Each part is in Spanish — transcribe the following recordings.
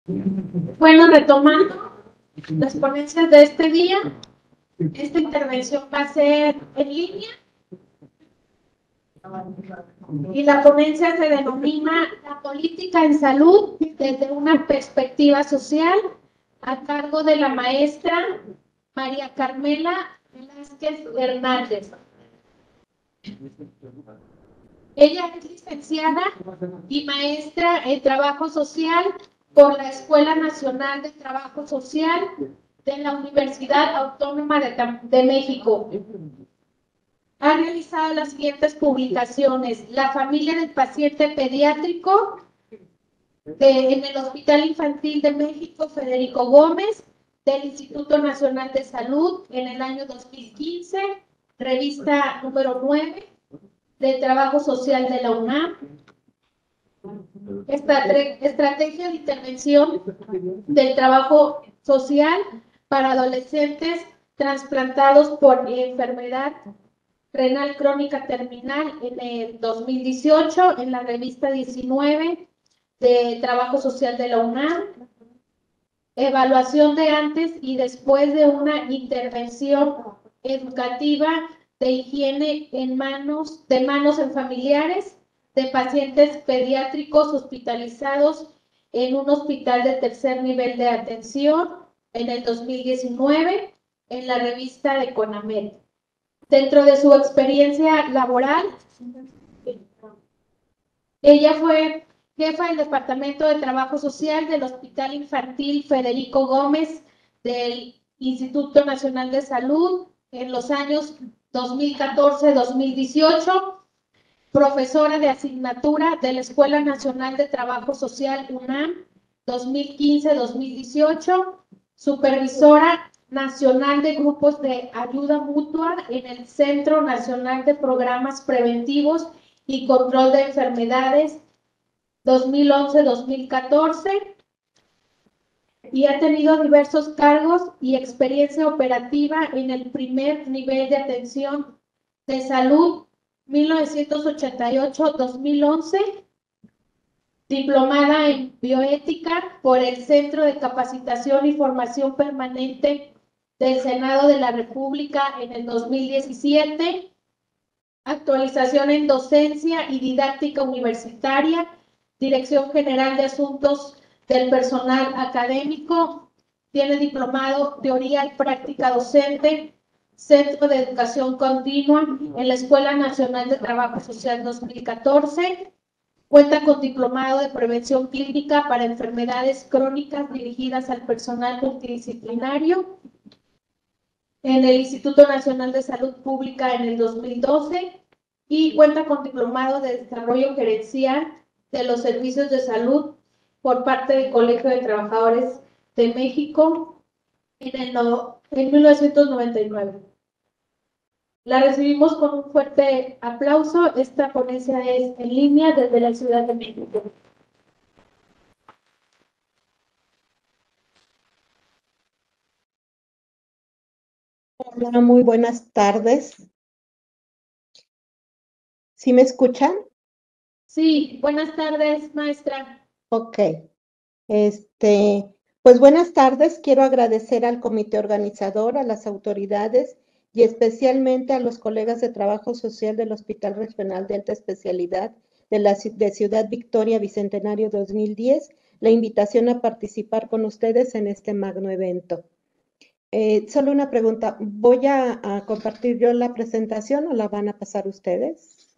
Bueno, retomando las ponencias de este día, esta intervención va a ser en línea y la ponencia se denomina La política en salud desde una perspectiva social, a cargo de la maestra María Carmela Velázquez Hernández. Ella es licenciada y maestra en Trabajo Social por la Escuela Nacional de Trabajo Social de la Universidad Autónoma de México. Ha realizado las siguientes publicaciones: La familia del paciente pediátrico en el Hospital Infantil de México Federico Gómez, del Instituto Nacional de Salud en el año 2015, revista número 9 de Trabajo Social de la UNAM. Estrategia de intervención del trabajo social para adolescentes trasplantados por enfermedad renal crónica terminal en el 2018, en la revista 19 de Trabajo Social de la UNAM. Evaluación de antes y después de una intervención educativa de higiene de manos en familiares de pacientes pediátricos hospitalizados en un hospital de tercer nivel de atención en el 2019, en la revista de CONAMED. Dentro de su experiencia laboral, ella fue jefa del Departamento de Trabajo Social del Hospital Infantil Federico Gómez del Instituto Nacional de Salud en los años 2014-2018, profesora de asignatura de la Escuela Nacional de Trabajo Social UNAM 2015-2018, supervisora nacional de grupos de ayuda mutua en el Centro Nacional de Programas Preventivos y Control de Enfermedades 2011-2014, y ha tenido diversos cargos y experiencia operativa en el primer nivel de atención de salud 1988-2011, diplomada en bioética por el Centro de Capacitación y Formación Permanente del Senado de la República en el 2017, actualización en docencia y didáctica universitaria, Dirección General de Asuntos del Personal Académico, tiene diplomado Teoría y Práctica Docente, Centro de Educación Continua en la Escuela Nacional de Trabajo Social 2014, cuenta con diplomado de Prevención Clínica para Enfermedades Crónicas dirigidas al personal multidisciplinario en el Instituto Nacional de Salud Pública en el 2012 y cuenta con diplomado de Desarrollo Gerencial de los Servicios de Salud por parte del Colegio de Trabajadores de México en 1999. La recibimos con un fuerte aplauso. Esta ponencia es en línea desde la Ciudad de México. Hola, muy buenas tardes. ¿Sí me escuchan? Sí, buenas tardes, maestra. Ok. Pues buenas tardes. Quiero agradecer al comité organizador, a las autoridades y especialmente a los colegas de trabajo social del Hospital Regional de Alta Especialidad de Ciudad Victoria Bicentenario 2010, la invitación a participar con ustedes en este magno evento. Solo una pregunta, ¿voy a compartir yo la presentación o la van a pasar ustedes?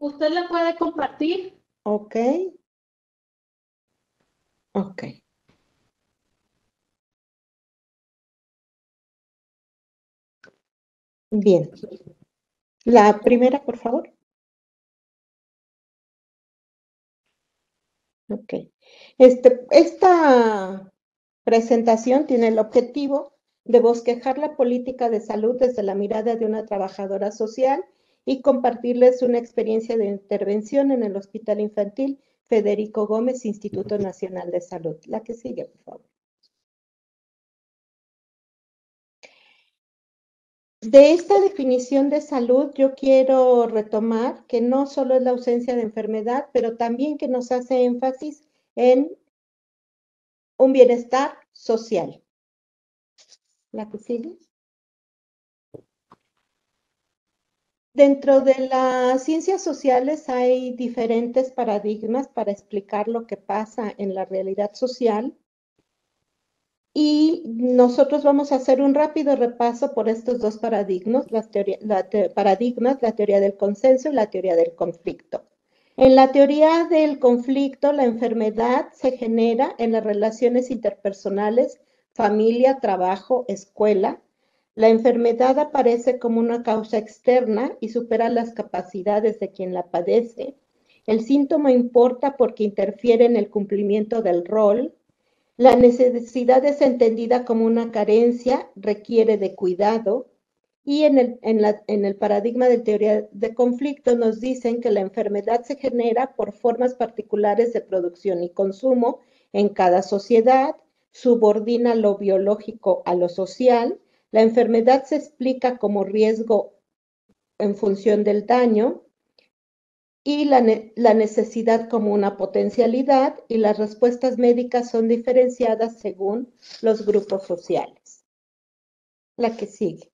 ¿Usted la puede compartir? Ok. Ok. Bien. La primera, por favor. Ok. Esta presentación tiene el objetivo de bosquejar la política de salud desde la mirada de una trabajadora social y compartirles una experiencia de intervención en el Hospital Infantil Federico Gómez, Instituto Nacional de Salud. La que sigue, por favor. De esta definición de salud, yo quiero retomar que no solo es la ausencia de enfermedad, pero también que nos hace énfasis en un bienestar social. ¿La que sigue? Dentro de las ciencias sociales hay diferentes paradigmas para explicar lo que pasa en la realidad social y nosotros vamos a hacer un rápido repaso por estos dos paradigmas, la teoría del consenso y la teoría del conflicto. En la teoría del conflicto, la enfermedad se genera en las relaciones interpersonales, familia, trabajo, escuela. La enfermedad aparece como una causa externa y supera las capacidades de quien la padece. El síntoma importa porque interfiere en el cumplimiento del rol. La necesidad es entendida como una carencia, requiere de cuidado. Y en el paradigma de teoría de conflicto nos dicen que la enfermedad se genera por formas particulares de producción y consumo en cada sociedad, subordina lo biológico a lo social. La enfermedad se explica como riesgo en función del daño y la necesidad como una potencialidad, y las respuestas médicas son diferenciadas según los grupos sociales. La que sigue.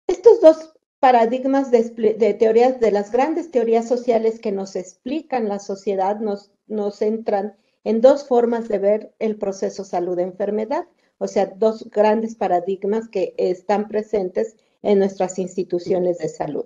Estos dos paradigmas de teorías, de las grandes teorías sociales que nos explican la sociedad, nos centran en dos formas de ver el proceso salud-enfermedad, o sea, dos grandes paradigmas que están presentes en nuestras instituciones de salud.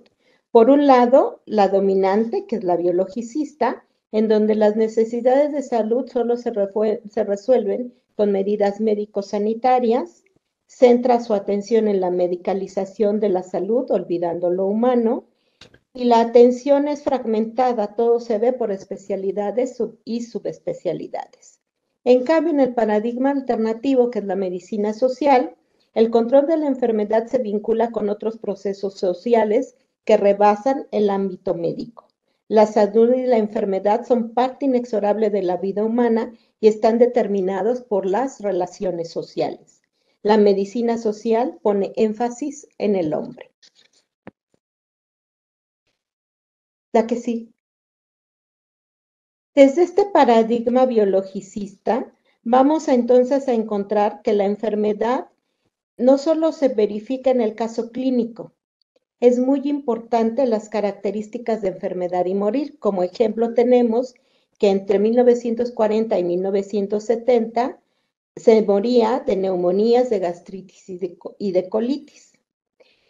Por un lado, la dominante, que es la biologicista, en donde las necesidades de salud solo se resuelven con medidas médico-sanitarias, centra su atención en la medicalización de la salud, olvidando lo humano, y la atención es fragmentada, todo se ve por especialidades y subespecialidades. En cambio, en el paradigma alternativo, que es la medicina social, el control de la enfermedad se vincula con otros procesos sociales que rebasan el ámbito médico. La salud y la enfermedad son parte inexorable de la vida humana y están determinados por las relaciones sociales. La medicina social pone énfasis en el hombre. La que sí. Desde este paradigma biologicista, vamos entonces a encontrar que la enfermedad no solo se verifica en el caso clínico, es muy importante las características de enfermedad y morir. Como ejemplo tenemos que entre 1940 y 1970 se moría de neumonías, de gastritis y de colitis.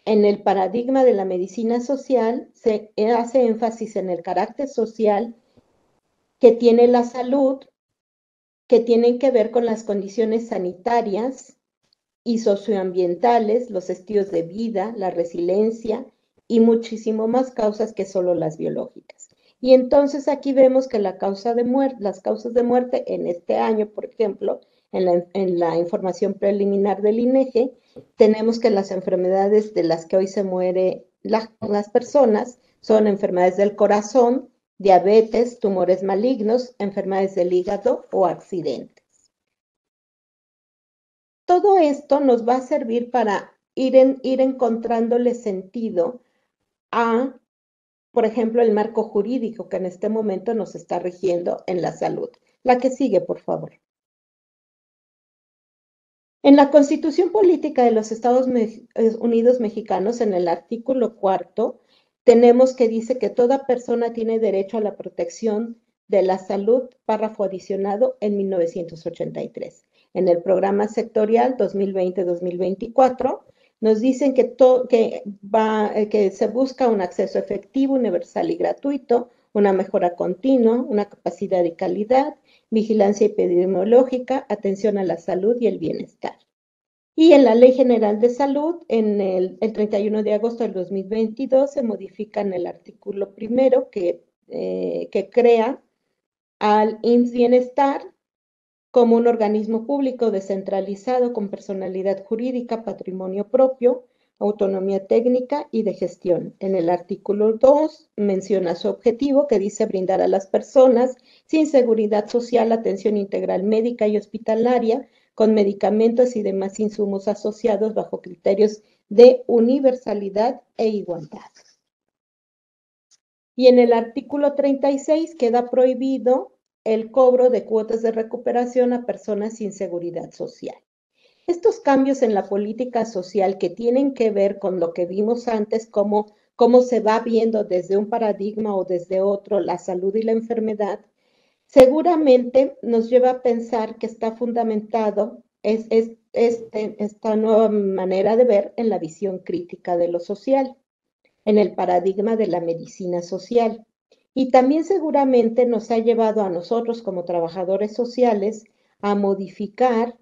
En el paradigma de la medicina social se hace énfasis en el carácter social que tiene la salud, que tienen que ver con las condiciones sanitarias y socioambientales, los estilos de vida, la resiliencia y muchísimo más causas que solo las biológicas. Y entonces aquí vemos que las causas de muerte en este año, por ejemplo, en la información preliminar del INEGI, tenemos que las enfermedades de las que hoy se mueren las personas son enfermedades del corazón, diabetes, tumores malignos, enfermedades del hígado o accidentes. Todo esto nos va a servir para ir encontrándole sentido a, por ejemplo, el marco jurídico que en este momento nos está rigiendo en la salud. La que sigue, por favor. En la Constitución Política de los Estados Unidos Mexicanos, en el artículo 4, tenemos que dice que toda persona tiene derecho a la protección de la salud, párrafo adicionado en 1983. En el programa sectorial 2020-2024, nos dicen que se busca un acceso efectivo, universal y gratuito, una mejora continua, una capacidad y calidad, vigilancia epidemiológica, atención a la salud y el bienestar. Y en la Ley General de Salud, en el 31 de agosto del 2022, se modifica en el artículo primero que crea al IMSS Bienestar como un organismo público descentralizado con personalidad jurídica, patrimonio propio, autonomía técnica y de gestión. En el artículo 2 menciona su objetivo, que dice brindar a las personas sin seguridad social atención integral médica y hospitalaria con medicamentos y demás insumos asociados bajo criterios de universalidad e igualdad. Y en el artículo 36 queda prohibido el cobro de cuotas de recuperación a personas sin seguridad social. Estos cambios en la política social que tienen que ver con lo que vimos antes, cómo se va viendo desde un paradigma o desde otro la salud y la enfermedad, seguramente nos lleva a pensar que está fundamentado esta nueva manera de ver en la visión crítica de lo social, en el paradigma de la medicina social. Y también seguramente nos ha llevado a nosotros como trabajadores sociales a modificar,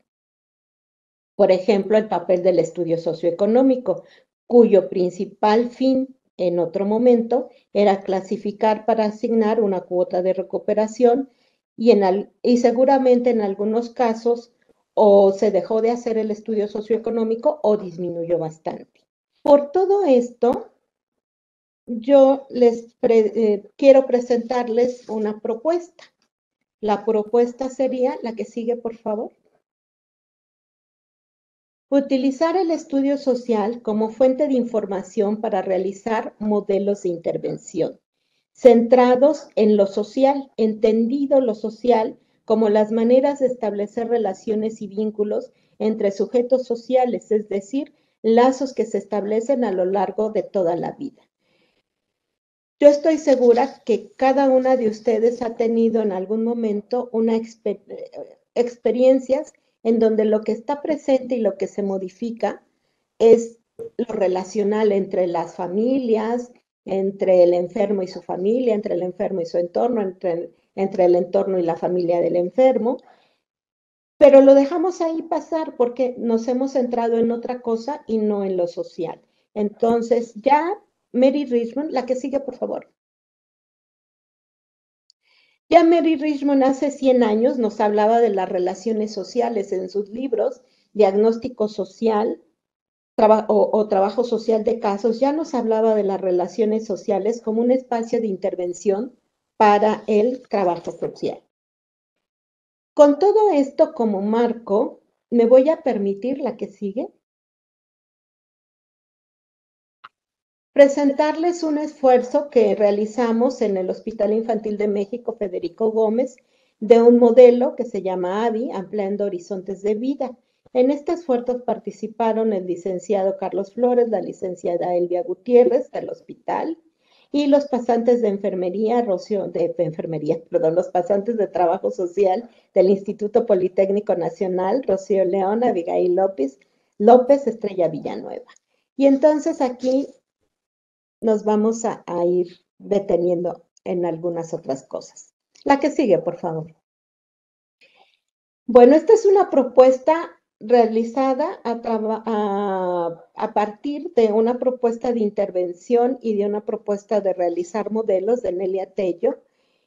por ejemplo, el papel del estudio socioeconómico, cuyo principal fin en otro momento era clasificar para asignar una cuota de recuperación y seguramente en algunos casos o se dejó de hacer el estudio socioeconómico o disminuyó bastante. Por todo esto, yo quiero presentarles una propuesta. La propuesta sería la que sigue, por favor. Utilizar el estudio social como fuente de información para realizar modelos de intervención, centrados en lo social, entendido lo social como las maneras de establecer relaciones y vínculos entre sujetos sociales, es decir, lazos que se establecen a lo largo de toda la vida. Yo estoy segura que cada una de ustedes ha tenido en algún momento experiencias en donde lo que está presente y lo que se modifica es lo relacional entre las familias, entre el enfermo y su familia, entre el enfermo y su entorno, entre el entorno y la familia del enfermo, pero lo dejamos ahí pasar porque nos hemos centrado en otra cosa y no en lo social. Entonces, ya Mary Richmond, la que sigue, por favor. Ya Mary Richmond hace 100 años nos hablaba de las relaciones sociales en sus libros, Diagnóstico Social o Trabajo Social de Casos, ya nos hablaba de las relaciones sociales como un espacio de intervención para el trabajo social. Con todo esto como marco, me voy a permitir la que sigue. Presentarles un esfuerzo que realizamos en el Hospital Infantil de México Federico Gómez de un modelo que se llama AVI, Ampliando Horizontes de Vida. En este esfuerzo participaron el licenciado Carlos Flores, la licenciada Elvia Gutiérrez del hospital y los pasantes de los pasantes de Trabajo Social del Instituto Politécnico Nacional, Rocío León, Abigail López, Estrella Villanueva. Y entonces aquí nos vamos a ir deteniendo en algunas otras cosas. La que sigue, por favor. Bueno, esta es una propuesta realizada a partir de una propuesta de intervención y de una propuesta de realizar modelos de Nelia Tello,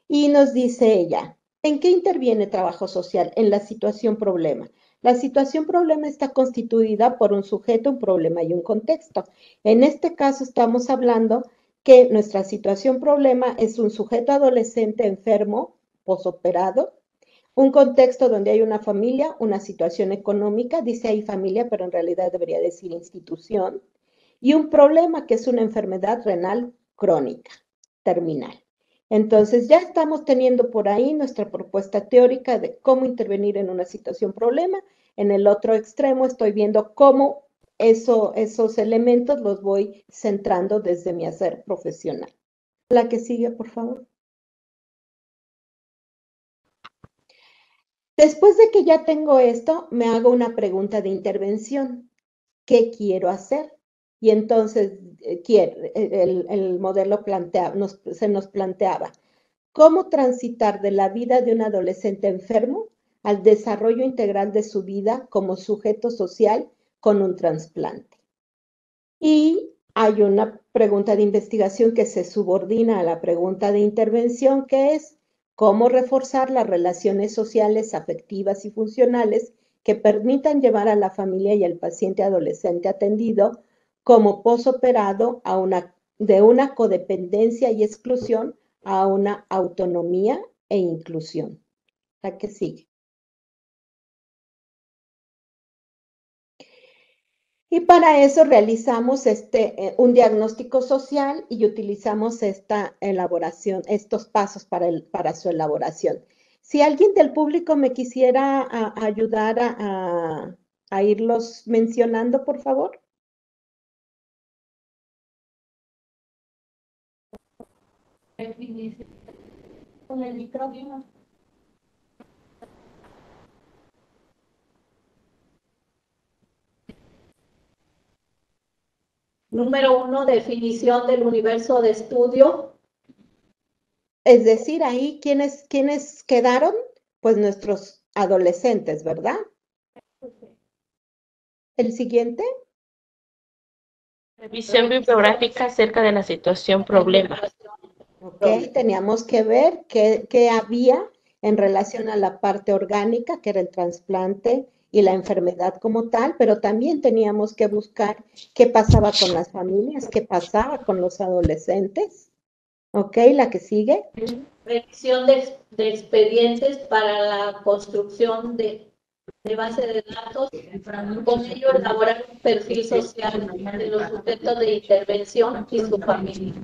y nos dice ella, ¿en qué interviene trabajo social? En la situación problema. La situación problema está constituida por un sujeto, un problema y un contexto. En este caso estamos hablando que nuestra situación problema es un sujeto adolescente enfermo, posoperado, un contexto donde hay una familia, una situación económica, dice ahí familia, pero en realidad debería decir institución, y un problema que es una enfermedad renal crónica, terminal. Entonces, ya estamos teniendo por ahí nuestra propuesta teórica de cómo intervenir en una situación problema. En el otro extremo estoy viendo cómo esos elementos los voy centrando desde mi hacer profesional. La que sigue, por favor. Después de que ya tengo esto, me hago una pregunta de intervención. ¿Qué quiero hacer? Y entonces el modelo se nos planteaba cómo transitar de la vida de un adolescente enfermo al desarrollo integral de su vida como sujeto social con un trasplante. Y hay una pregunta de investigación que se subordina a la pregunta de intervención, que es cómo reforzar las relaciones sociales, afectivas y funcionales que permitan llevar a la familia y al paciente adolescente atendido como posoperado de una codependencia y exclusión a una autonomía e inclusión. La que sigue. Y para eso realizamos un diagnóstico social y utilizamos esta elaboración, estos pasos para su elaboración. Si alguien del público me quisiera ayudar a irlos mencionando, por favor. Con el micrófono. Número 1, definición del universo de estudio. Es decir, ahí, ¿quiénes quedaron? Pues nuestros adolescentes, ¿verdad? El siguiente. Revisión bibliográfica acerca de la situación problema. Ok, teníamos que ver qué había en relación a la parte orgánica, que era el trasplante y la enfermedad como tal, pero también teníamos que buscar qué pasaba con las familias, qué pasaba con los adolescentes. Ok, la que sigue. Revisión de expedientes para la construcción de base de datos, con ello elaborar un perfil social de los sujetos de intervención y su familia.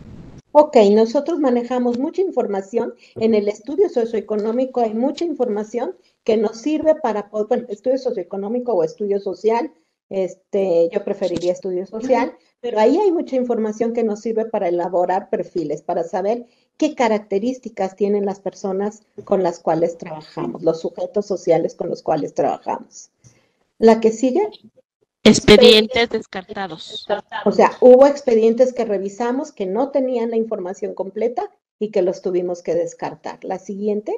Ok, nosotros manejamos mucha información en el estudio socioeconómico, hay mucha información que nos sirve para, bueno, estudio socioeconómico o estudio social, yo preferiría estudio social, pero ahí hay mucha información que nos sirve para elaborar perfiles, para saber qué características tienen las personas con las cuales trabajamos, los sujetos sociales con los cuales trabajamos. ¿La que sigue? Expedientes descartados. O sea, hubo expedientes que revisamos que no tenían la información completa y que los tuvimos que descartar. La siguiente.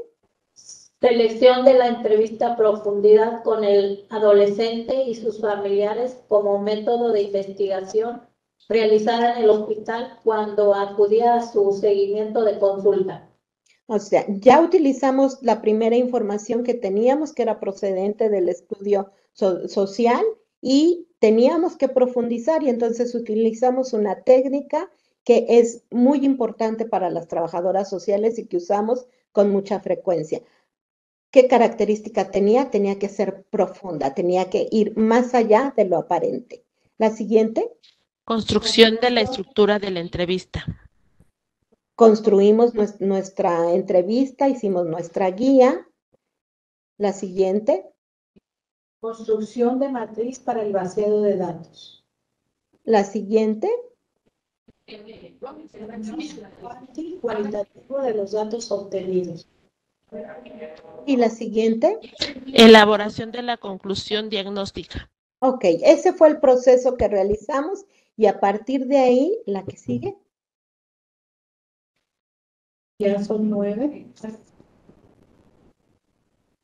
Selección de la entrevista a profundidad con el adolescente y sus familiares como método de investigación realizada en el hospital cuando acudía a su seguimiento de consulta. O sea, ya utilizamos la primera información que teníamos, que era procedente del estudio social, y teníamos que profundizar, y entonces utilizamos una técnica que es muy importante para las trabajadoras sociales y que usamos con mucha frecuencia. ¿Qué característica tenía? Tenía que ser profunda, tenía que ir más allá de lo aparente. La siguiente. Construcción de la estructura de la entrevista. Construimos nuestra entrevista, hicimos nuestra guía. La siguiente. Construcción de matriz para el vaciado de datos. La siguiente. Cualitativo de los datos obtenidos. Y la siguiente. Elaboración de la conclusión diagnóstica. Ok, ese fue el proceso que realizamos y a partir de ahí, la que sigue. Ya son 9.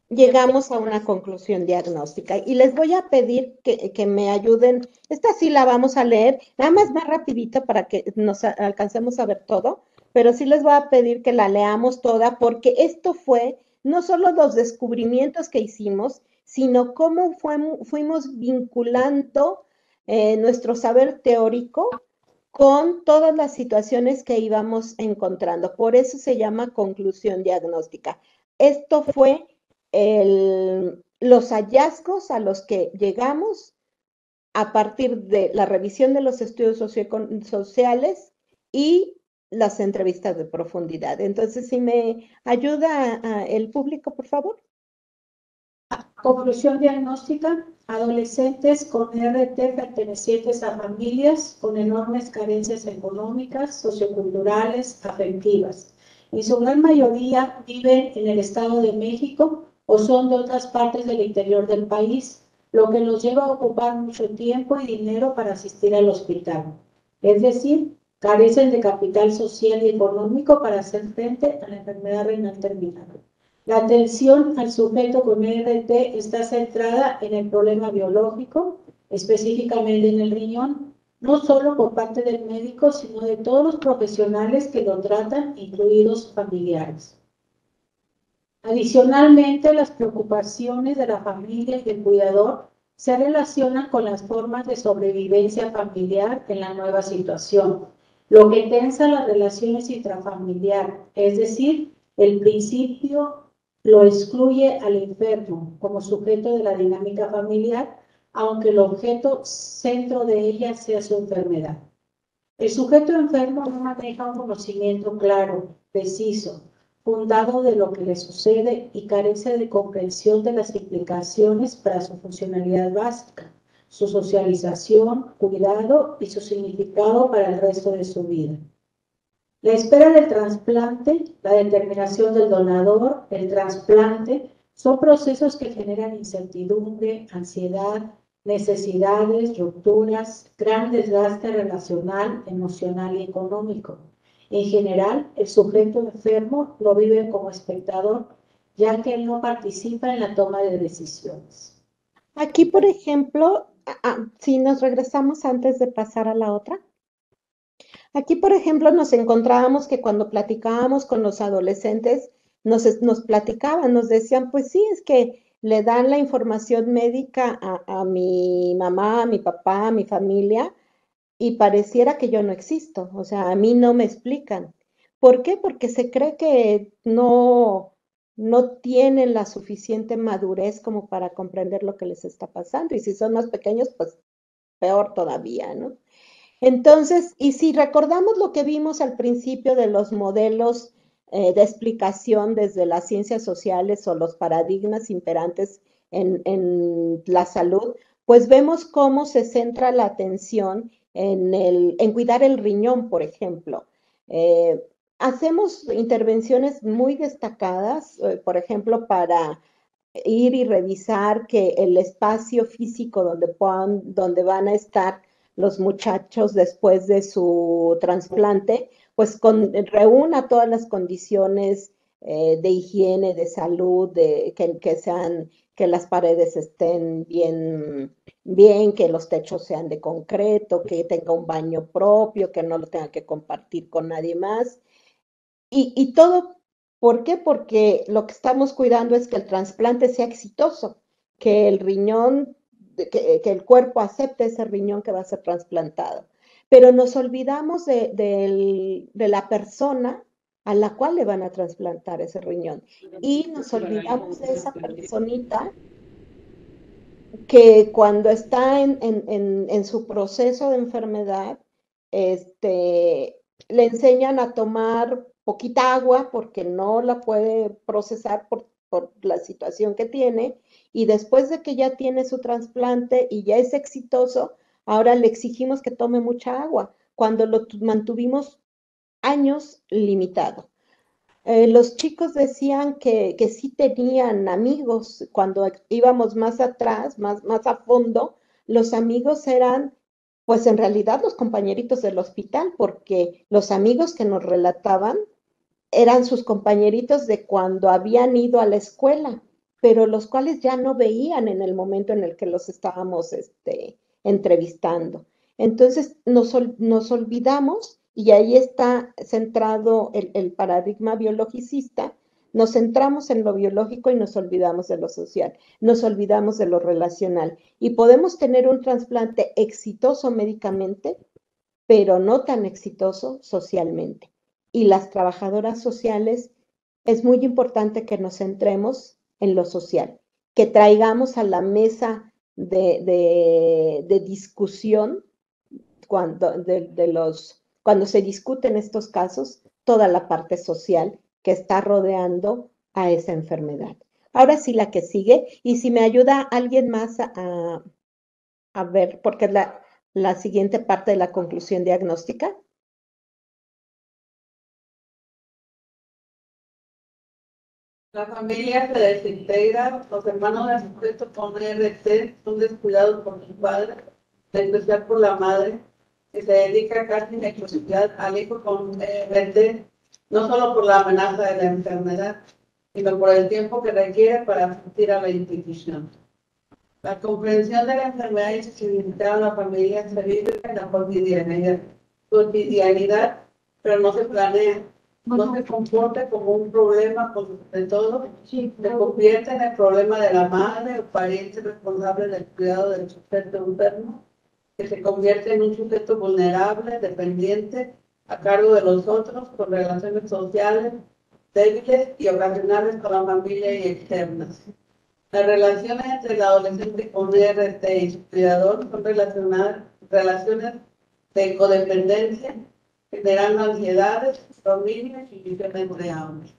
Llegamos a una conclusión diagnóstica y les voy a pedir que me ayuden. Esta sí la vamos a leer, nada más rapidito para que nos alcancemos a ver todo, pero sí les voy a pedir que la leamos toda porque esto fue no solo los descubrimientos que hicimos, sino cómo fuimos vinculando nuestro saber teórico con todas las situaciones que íbamos encontrando. Por eso se llama conclusión diagnóstica. Esto fue los hallazgos a los que llegamos a partir de la revisión de los estudios sociales y las entrevistas de profundidad. Entonces, si me ayuda el público, por favor. Conclusión diagnóstica: adolescentes con RT pertenecientes a familias con enormes carencias económicas, socioculturales, afectivas. En su gran mayoría viven en el Estado de México o son de otras partes del interior del país, lo que los lleva a ocupar mucho tiempo y dinero para asistir al hospital. Es decir, carecen de capital social y económico para hacer frente a la enfermedad renal terminal. La atención al sujeto con RT está centrada en el problema biológico, específicamente en el riñón, no solo por parte del médico, sino de todos los profesionales que lo tratan, incluidos familiares. Adicionalmente, las preocupaciones de la familia y del cuidador se relacionan con las formas de sobrevivencia familiar en la nueva situación, lo que tensa las relaciones intrafamiliares, es decir, el principio lo excluye al enfermo como sujeto de la dinámica familiar, aunque el objeto centro de ella sea su enfermedad. El sujeto enfermo no maneja un conocimiento claro, preciso, fundado de lo que le sucede y carece de comprensión de las implicaciones para su funcionalidad básica, su socialización, cuidado y su significado para el resto de su vida. La espera del trasplante, la determinación del donador, el trasplante, son procesos que generan incertidumbre, ansiedad, necesidades, rupturas, gran desgaste relacional, emocional y económico. En general, el sujeto enfermo lo vive como espectador, ya que él no participa en la toma de decisiones. Aquí, por ejemplo, si nos regresamos antes de pasar a la otra. Aquí, por ejemplo, nos encontrábamos que cuando platicábamos con los adolescentes, nos platicaban, nos decían, pues sí, es que le dan la información médica a mi mamá, a mi papá, a mi familia, y pareciera que yo no existo, o sea, a mí no me explican. ¿Por qué? Porque se cree que no tienen la suficiente madurez como para comprender lo que les está pasando, y si son más pequeños, pues peor todavía, ¿no? Entonces, y si recordamos lo que vimos al principio de los modelos de explicación desde las ciencias sociales o los paradigmas imperantes en la salud, pues vemos cómo se centra la atención en cuidar el riñón, por ejemplo. Hacemos intervenciones muy destacadas, por ejemplo, para ir y revisar que el espacio físico donde van a estar los muchachos después de su trasplante, pues reúna todas las condiciones de higiene, de salud, que las paredes estén bien, que los techos sean de concreto, que tenga un baño propio, que no lo tenga que compartir con nadie más. Y todo, ¿por qué? Porque lo que estamos cuidando es que el trasplante sea exitoso, que el riñón, que el cuerpo acepte ese riñón que va a ser trasplantado. Pero nos olvidamos de la persona a la cual le van a trasplantar ese riñón. Y nos olvidamos de esa personita que cuando está en su proceso de enfermedad, le enseñan a tomar poquita agua porque no la puede procesar por la situación que tiene, y después de que ya tiene su trasplante y ya es exitoso, ahora le exigimos que tome mucha agua, cuando lo mantuvimos años limitado. Los chicos decían que sí tenían amigos cuando íbamos más atrás, más a fondo, los amigos eran, pues en realidad los compañeritos del hospital, porque los amigos que nos relataban eran sus compañeritos de cuando habían ido a la escuela, pero los cuales ya no veían en el momento en el que los estábamos entrevistando. Entonces nos olvidamos, y ahí está centrado el paradigma biologicista. Nos centramos en lo biológico y nos olvidamos de lo social, nos olvidamos de lo relacional. Y podemos tener un trasplante exitoso médicamente, pero no tan exitoso socialmente. Y las trabajadoras sociales, es muy importante que nos centremos en lo social, que traigamos a la mesa de discusión cuando se discuten estos casos, toda la parte social que está rodeando a esa enfermedad. Ahora sí, la que sigue, y si me ayuda alguien más a ver, porque es la siguiente parte de la conclusión diagnóstica. La familia se desintegra, los hermanos de sujeto con RT son descuidados por sus padres, en especial por la madre, que se dedica casi en exclusividad al hijo con RT, no solo por la amenaza de la enfermedad, sino por el tiempo que requiere para asistir a la institución. La comprensión de la enfermedad y su significado en la familia se vive en la cotidianidad, pero no se planea. No se comporta como un problema, de todo, se convierte en el problema de la madre o pariente responsable del cuidado del sujeto enfermo, que se convierte en un sujeto vulnerable, dependiente, a cargo de los otros, con relaciones sociales débiles y ocasionales con la familia y externas. Las relaciones entre el adolescente con RT y su cuidador son relaciones de codependencia, generando ansiedades, dominios y visiones de ambos.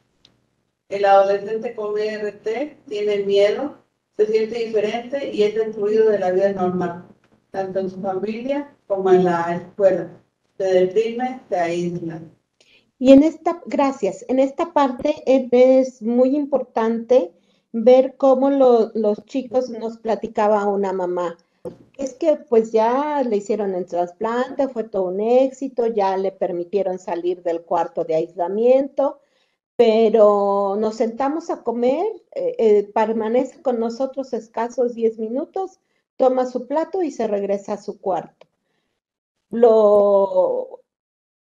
El adolescente con ERT tiene miedo, se siente diferente y es excluido de la vida normal, tanto en su familia como en la escuela. Se deprime, se aísla. Y gracias, en esta parte es muy importante ver cómo los chicos nos platicaba una mamá. Es que pues ya le hicieron el trasplante, fue todo un éxito, ya le permitieron salir del cuarto de aislamiento, pero nos sentamos a comer, permanece con nosotros escasos 10 minutos, toma su plato y se regresa a su cuarto.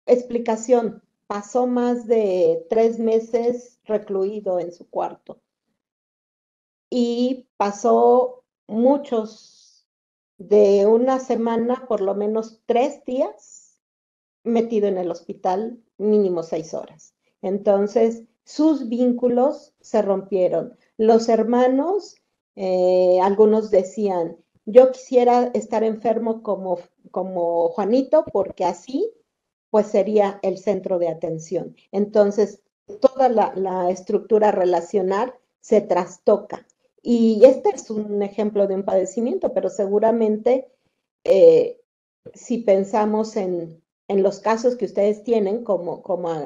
Explicación, pasó más de 3 meses recluido en su cuarto y pasó muchos de una semana, por lo menos 3 días, metido en el hospital, mínimo 6 horas. Entonces, sus vínculos se rompieron. Los hermanos, algunos decían, yo quisiera estar enfermo como Juanito, porque así pues sería el centro de atención. Entonces, toda la estructura relacional se trastoca. Y este es un ejemplo de un padecimiento, pero seguramente si pensamos en los casos que ustedes tienen como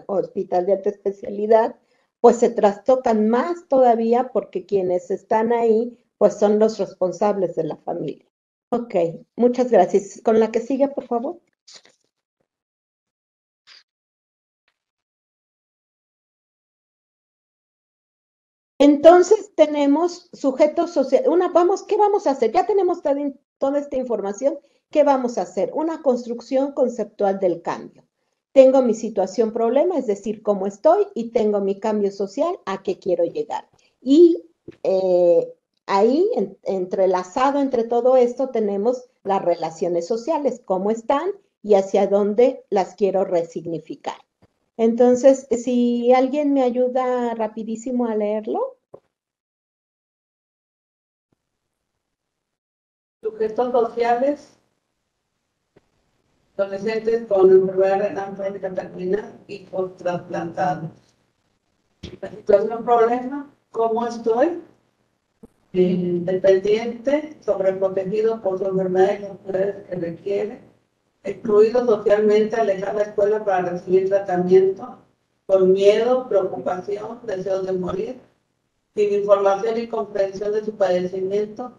hospital de alta especialidad, pues se trastocan más todavía porque quienes están ahí, pues son los responsables de la familia. Ok, muchas gracias. Con la que sigue, por favor. Entonces tenemos sujetos sociales. ¿Qué vamos a hacer? Ya tenemos toda esta información. ¿Qué vamos a hacer? Una construcción conceptual del cambio. Tengo mi situación problema, es decir, cómo estoy, y tengo mi cambio social, a qué quiero llegar. Y ahí, entrelazado entre todo esto, tenemos las relaciones sociales, cómo están y hacia dónde las quiero resignificar. Entonces, si alguien me ayuda rapidísimo a leerlo. Sujetos sociales, adolescentes con enfermedad renal crónica terminal y con trasplantados. La situación problema, ¿cómo estoy? Dependiente, sobreprotegido por su enfermedad y los poderes que requiere, excluido socialmente, alejar la escuela para recibir tratamiento, con miedo, preocupación, deseos de morir, sin información y comprensión de su padecimiento,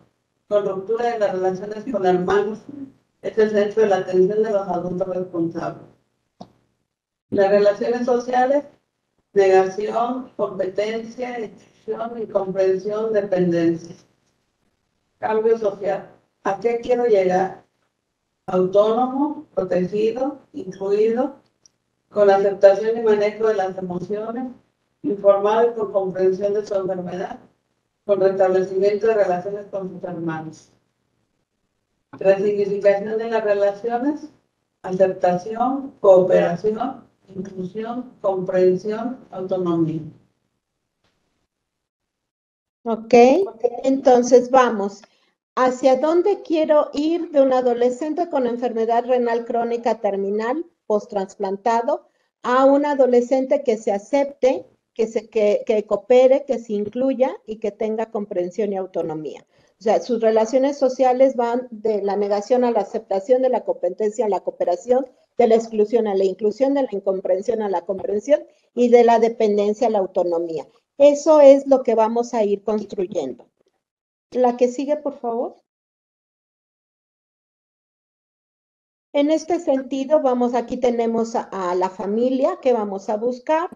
con ruptura de las relaciones con hermanos, es el centro de la atención de los adultos responsables. Las relaciones sociales, negación, competencia, exclusión, incomprensión, dependencia. Cambio social. ¿A qué quiero llegar? Autónomo, protegido, incluido, con aceptación y manejo de las emociones, informado y con comprensión de su enfermedad, con restablecimiento de relaciones con sus hermanos. Resignificación de las relaciones, aceptación, cooperación, inclusión, comprensión, autonomía. Ok, entonces vamos. ¿Hacia dónde quiero ir de un adolescente con enfermedad renal crónica terminal, post-trasplantado, a un adolescente que se acepte, que coopere, que se incluya y que tenga comprensión y autonomía? O sea, sus relaciones sociales van de la negación a la aceptación, de la competencia a la cooperación, de la exclusión a la inclusión, de la incomprensión a la comprensión y de la dependencia a la autonomía. Eso es lo que vamos a ir construyendo. La que sigue, por favor. En este sentido, aquí tenemos a la familia que vamos a buscar,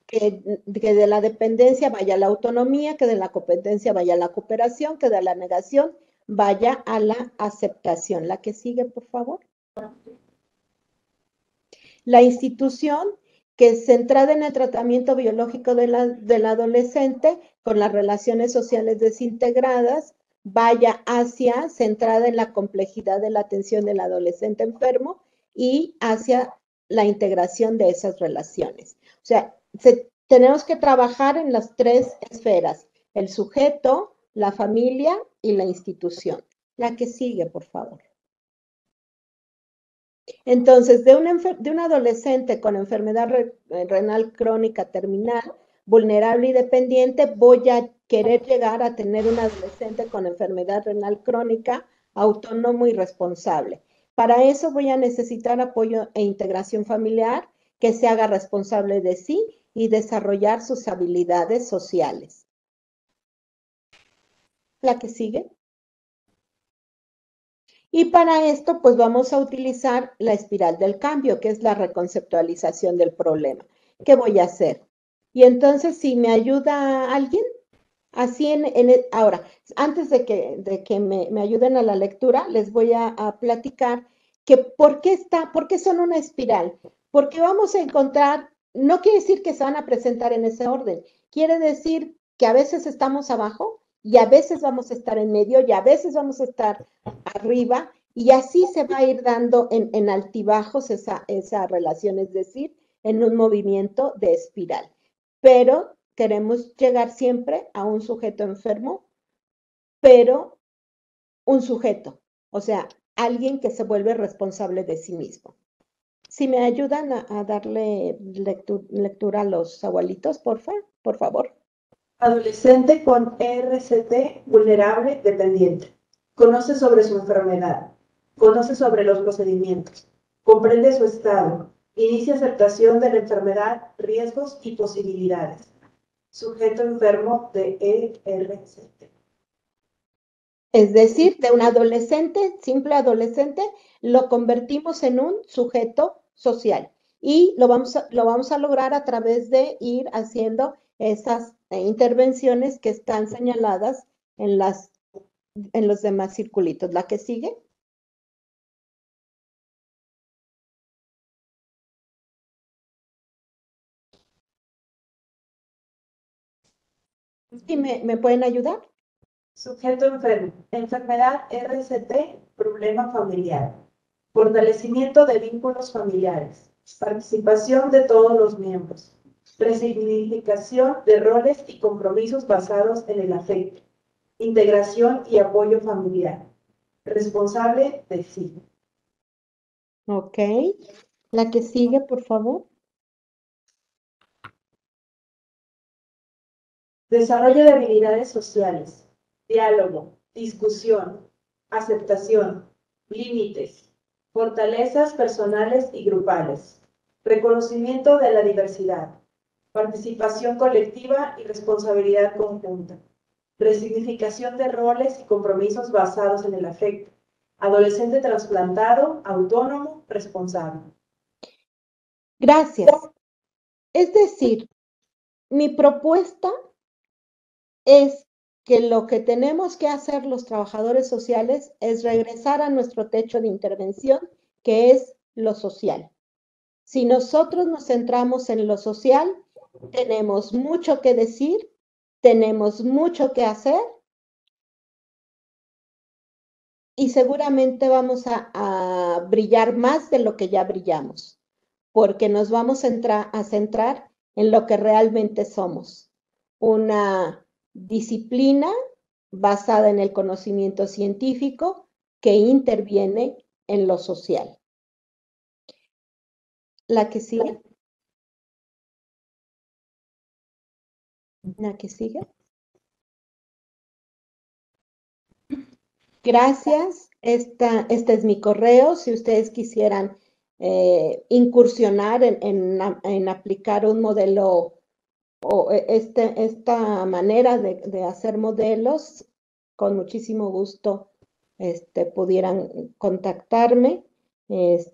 que de la dependencia vaya a la autonomía, que de la competencia vaya a la cooperación, que de la negación vaya a la aceptación. La que sigue, por favor. La institución, que es centrada en el tratamiento biológico del adolescente con las relaciones sociales desintegradas, vaya hacia, centrada en la complejidad de la atención del adolescente enfermo y hacia la integración de esas relaciones. O sea, tenemos que trabajar en las 3 esferas, el sujeto, la familia y la institución. La que sigue, por favor. Entonces, de un adolescente con enfermedad renal crónica terminal, vulnerable y dependiente, voy a querer llegar a tener un adolescente con enfermedad renal crónica, autónomo y responsable. Para eso voy a necesitar apoyo e integración familiar, que se haga responsable de sí y desarrollar sus habilidades sociales. La que sigue. Y para esto, pues vamos a utilizar la espiral del cambio, que es la reconceptualización del problema. ¿Qué voy a hacer? Y entonces, si me ayuda alguien, así ahora, antes de que me ayuden a la lectura, les voy a platicar que por qué son una espiral. Porque vamos a encontrar, no quiere decir que se van a presentar en ese orden, quiere decir que a veces estamos abajo y a veces vamos a estar en medio y a veces vamos a estar arriba y así se va a ir dando en altibajos esa relación, es decir, en un movimiento de espiral. Pero queremos llegar siempre a un sujeto enfermo, pero un sujeto, o sea, alguien que se vuelve responsable de sí mismo. Si me ayudan a darle lectura a los abuelitos, por favor. Adolescente con RCT vulnerable dependiente. Conoce sobre su enfermedad. Conoce sobre los procedimientos. Comprende su estado. Inicia aceptación de la enfermedad, riesgos y posibilidades. Sujeto enfermo de ERCT. Es decir, de un adolescente, simple adolescente, lo convertimos en un sujeto social. Y lo vamos a lograr a través de ir haciendo esas intervenciones que están señaladas en los demás circulitos. ¿La que sigue? ¿Y me pueden ayudar? Sujeto enfermo. Enfermedad RCT, problema familiar. Fortalecimiento de vínculos familiares. Participación de todos los miembros. Resignificación de roles y compromisos basados en el afecto. Integración y apoyo familiar. Responsable de sí. Ok. La que sigue, por favor. Desarrollo de habilidades sociales. Diálogo, discusión, aceptación, límites, fortalezas personales y grupales. Reconocimiento de la diversidad. Participación colectiva y responsabilidad conjunta. Resignificación de roles y compromisos basados en el afecto. Adolescente trasplantado, autónomo, responsable. Gracias. Es decir, mi propuesta es que lo que tenemos que hacer los trabajadores sociales es regresar a nuestro techo de intervención, que es lo social. Si nosotros nos centramos en lo social, tenemos mucho que decir, tenemos mucho que hacer y seguramente vamos a brillar más de lo que ya brillamos, porque nos vamos a centrar en lo que realmente somos, una disciplina basada en el conocimiento científico que interviene en lo social. La que sigue. La que sigue. Gracias. Este es mi correo. Si ustedes quisieran incursionar en aplicar un modelo o esta manera de hacer modelos, con muchísimo gusto pudieran contactarme. Es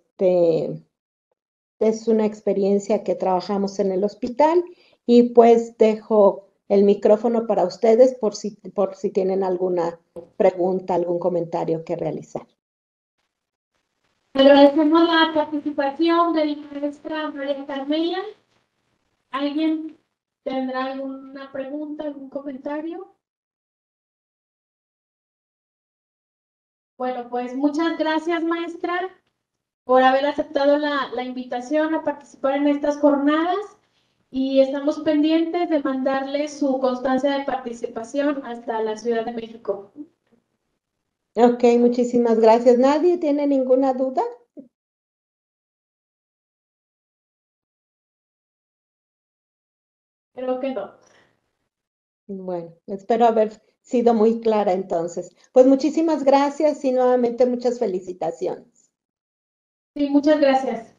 una experiencia que trabajamos en el hospital y pues dejo el micrófono para ustedes por si tienen alguna pregunta, algún comentario que realizar. Agradecemos la participación de la maestra María Carmela. ¿Alguien tendrá alguna pregunta, algún comentario? Bueno, pues muchas gracias, maestra, por haber aceptado la invitación a participar en estas jornadas y estamos pendientes de mandarle su constancia de participación hasta la Ciudad de México. Ok, muchísimas gracias. ¿Nadie tiene ninguna duda? Creo que no. Bueno, espero haber sido muy clara entonces. Pues muchísimas gracias y nuevamente muchas felicitaciones. Sí, muchas gracias.